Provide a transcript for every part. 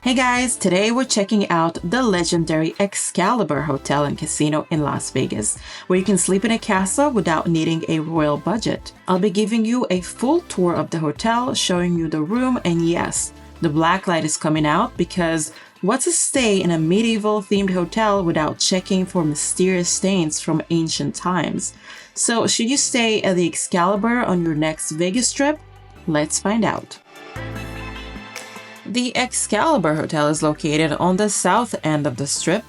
Hey guys, today we're checking out the legendary Excalibur Hotel and Casino in Las Vegas, where you can sleep in a castle without needing a royal budget. I'll be giving you a full tour of the hotel, showing you the room, and yes, the black light is coming out because what's a stay in a medieval themed hotel without checking for mysterious stains from ancient times? So should you stay at the Excalibur on your next Vegas trip? Let's find out. The Excalibur Hotel is located on the south end of the Strip,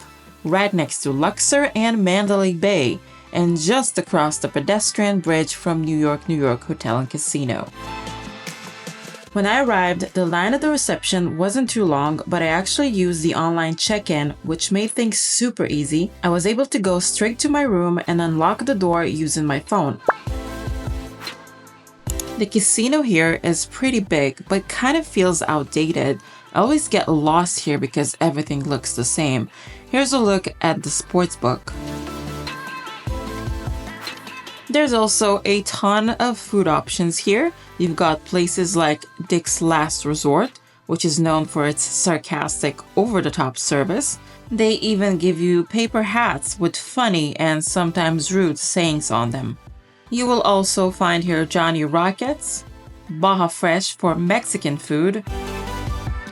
right next to Luxor and Mandalay Bay, and just across the pedestrian bridge from New York Hotel and Casino. When I arrived, the line at the reception wasn't too long, but I actually used the online check-in, which made things super easy. I was able to go straight to my room and unlock the door using my phone. The casino here is pretty big, but kind of feels outdated. I always get lost here because everything looks the same. Here's a look at the sportsbook. There's also a ton of food options here. You've got places like Dick's Last Resort, which is known for its sarcastic, over-the-top service. They even give you paper hats with funny and sometimes rude sayings on them. You will also find here Johnny Rockets, Baja Fresh for Mexican food,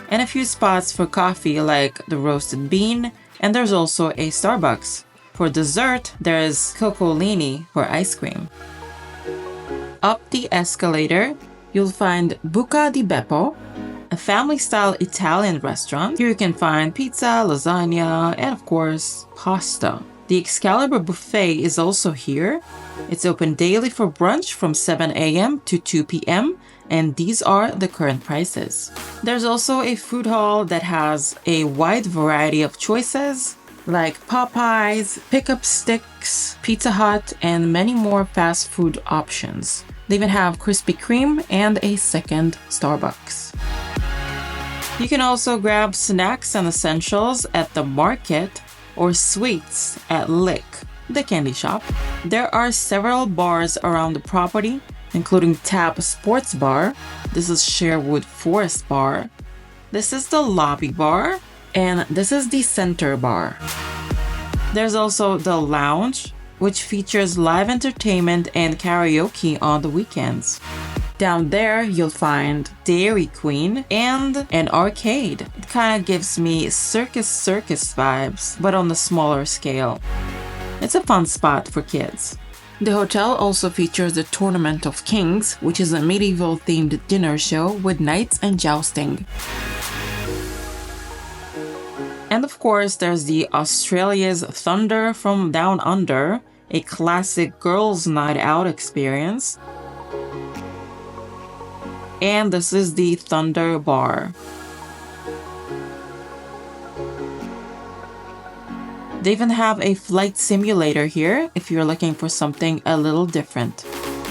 and a few spots for coffee like the Roasted Bean, and there's also a Starbucks. For dessert, there is Coccolini for ice cream. Up the escalator, you'll find Buca di Beppo, a family-style Italian restaurant. Here you can find pizza, lasagna, and of course, pasta. The Excalibur Buffet is also here. It's open daily for brunch from 7 a.m. to 2 p.m. and these are the current prices. There's also a food hall that has a wide variety of choices like Popeyes, Pickup Sticks, Pizza Hut, and many more fast food options. They even have Krispy Kreme and a second Starbucks. You can also grab snacks and essentials at the market or sweets at Lick, the candy shop. There are several bars around the property, including Tap Sports Bar. This is Sherwood Forest Bar. This is the Lobby Bar, and this is the Center Bar. There's also the Lounge, which features live entertainment and karaoke on the weekends. Down there, you'll find Dairy Queen and an arcade. It kind of gives me circus vibes, but on the smaller scale. It's a fun spot for kids. The hotel also features the Tournament of Kings, which is a medieval-themed dinner show with knights and jousting. And of course, there's the Australia's Thunder from Down Under, a classic girls' night out experience. And this is the Thunder Bar. They even have a flight simulator here if you're looking for something a little different.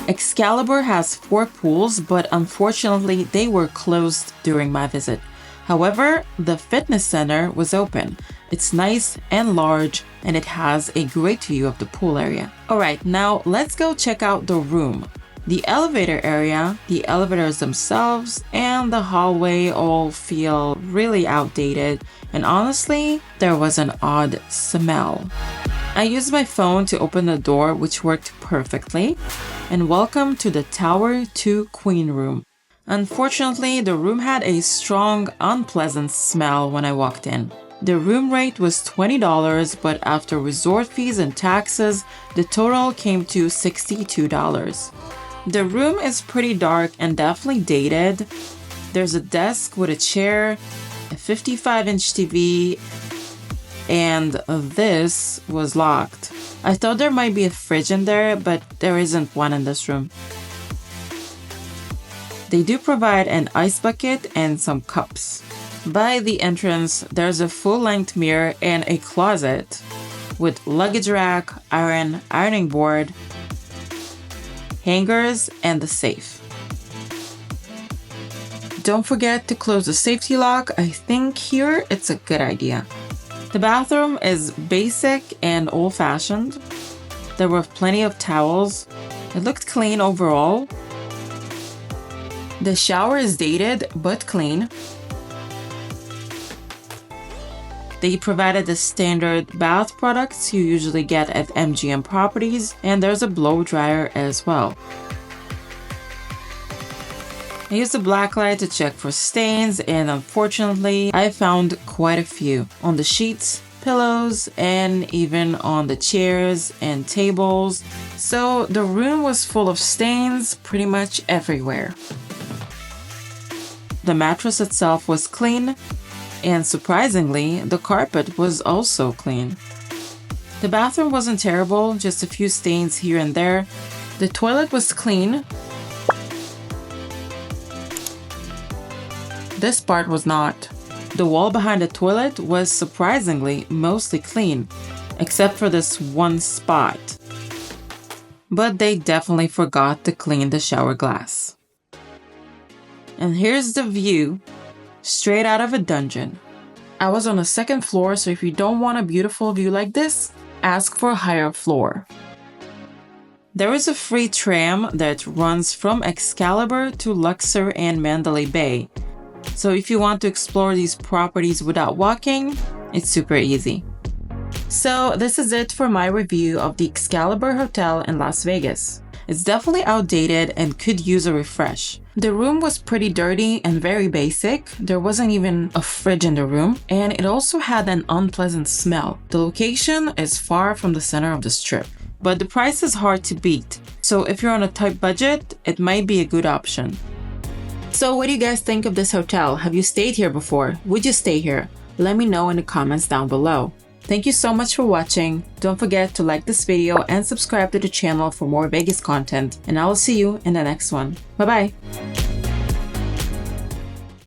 Excalibur has 4 pools, but unfortunately they were closed during my visit. However, the fitness center was open. It's nice and large, and it has a great view of the pool area. Alright, now let's go check out the room. The elevator area, the elevators themselves, and the hallway all feel really outdated, and honestly, there was an odd smell. I used my phone to open the door, which worked perfectly, and welcome to the Tower 2 Queen Room. Unfortunately, the room had a strong, unpleasant smell when I walked in. The room rate was $20, but after resort fees and taxes, the total came to $62. The room is pretty dark and definitely dated. There's a desk with a chair, a 55-inch TV, and this was locked. I thought there might be a fridge in there, but there isn't one in this room. They do provide an ice bucket and some cups. By the entrance, there's a full-length mirror and a closet with luggage rack, ironing board, hangers, and the safe. Don't forget to close the safety lock. I think here it's a good idea. The bathroom is basic and old-fashioned. There were plenty of towels. It looked clean overall. The shower is dated but clean. They provided the standard bath products you usually get at MGM properties, and there's a blow dryer as well. I used a black light to check for stains, and unfortunately, I found quite a few on the sheets, pillows, and even on the chairs and tables. So the room was full of stains pretty much everywhere. The mattress itself was clean, and surprisingly, the carpet was also clean. The bathroom wasn't terrible, just a few stains here and there. The toilet was clean. This part was not. The wall behind the toilet was surprisingly mostly clean, except for this one spot. But they definitely forgot to clean the shower glass. And here's the view, straight out of a dungeon. I was on the second floor, so if you don't want a beautiful view like this, ask for a higher floor. There is a free tram that runs from Excalibur to Luxor and Mandalay Bay. So if you want to explore these properties without walking, it's super easy. So this is it for my review of the Excalibur Hotel in Las Vegas. It's definitely outdated and could use a refresh. The room was pretty dirty and very basic. There wasn't even a fridge in the room, and it also had an unpleasant smell. The location is far from the center of the strip, but the price is hard to beat. So if you're on a tight budget, it might be a good option. So what do you guys think of this hotel? Have you stayed here before? Would you stay here? Let me know in the comments down below. Thank you so much for watching. Don't forget to like this video and subscribe to the channel for more Vegas content, and I will see you in the next one. Bye bye!